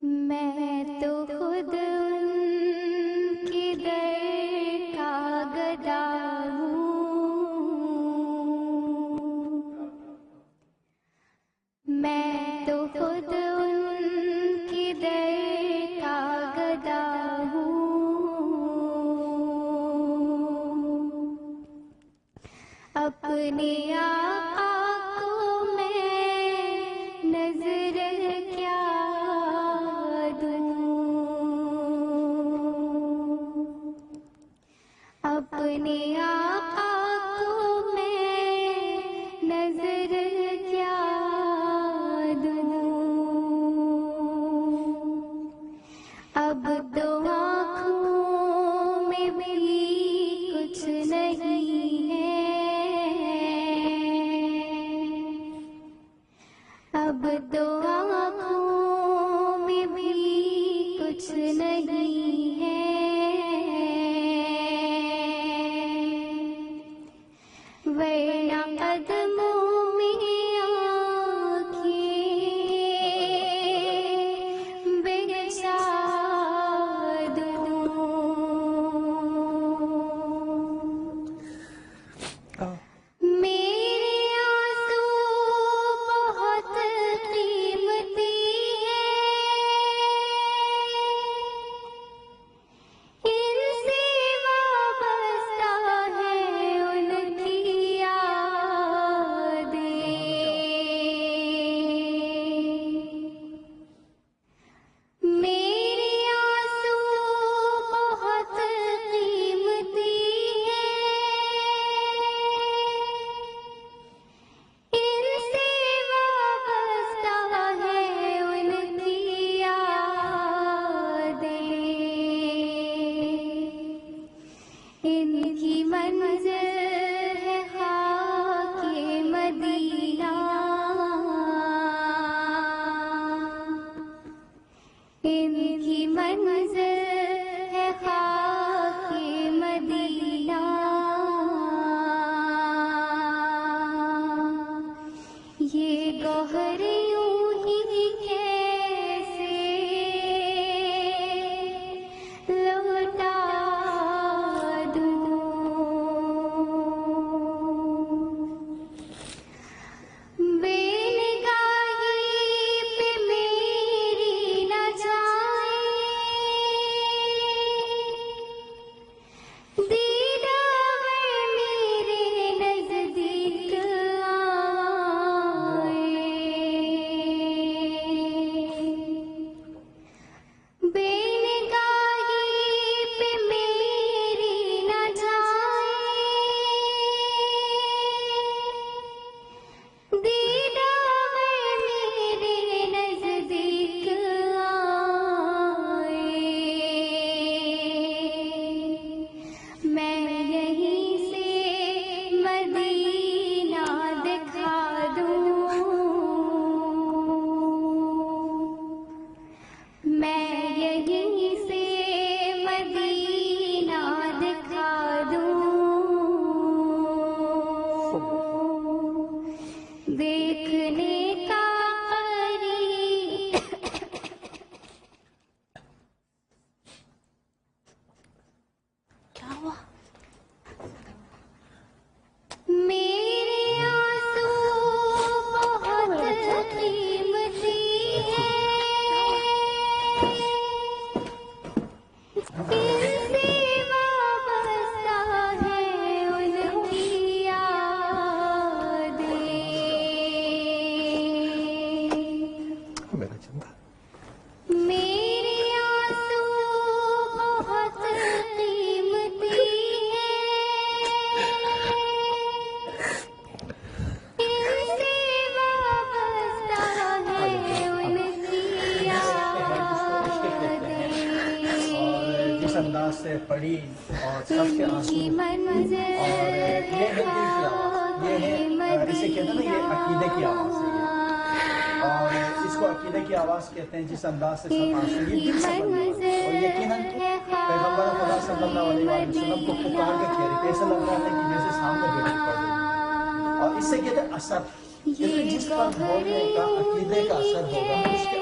मैं तो खुद उनके दर का गदा हूँ। मैं तो खुद उनके दर का गदा हूँ। अपने आका को मैं नजर क्या अपने आका को मैं नजर क्या दूं। अब तो आँखों में भी कुछ नहीं है। अब तो आँखों में भी कुछ नहीं है। वरना कदमों में आँखें बिछा दूं। मेरे आंसू बहुत कीमती हैं, इनसे वाबस्ता है उनकी मेरे आंसू बहुत कीमती हैं, इनसे वाबस्ता है उनकी यादें। इनकी मंज़िल है खाके मदीना, इनकी मंज़िल है खाके मदीना। ये गौहर यूं ही कैसे लौटा दूं। बेनगाही पे मेरी न जाए, दीदार मेरे नज़दीक आए। बेनगाही पे मेरी न जाए, दीदार मेरे नज़दीक आए। मैं यहीं से मदीना दिखा दूं। मैं यहीं से मदीना दिखा दूं। देखने का करीब क्या हुआ? मेरे आंसू बहुत कीमती हैं, इनसे वाबस्ता है उनकी यादें। मेरा चंदा मेरे आंसू बहुत कीमती हैं, इनसे वाबस्ता है उनकी यादें। जिस अंदाज से पढ़ी और सबके आंसू इनकी मंज़िल और ये है दिल की आवाज़, ये है इसे कहते हैं ना, ये अकीदे की आवाज़ है ये। और इसको अकीदे की आवाज़ कहते हैं। जिस अंदाज से सब आंसू ये दिल से बनी हुई है। और यकीनन पैगंबर खुदा सल्लल्लाहु अलैहि वसल्लम को पुकार के कह रही थी, ऐसा लग रहा था कि जैसे सामने बेटी पड़ गई। और इससे कहते हैं असर, जिस पर बोलने का अकीदे का असर होगा उसके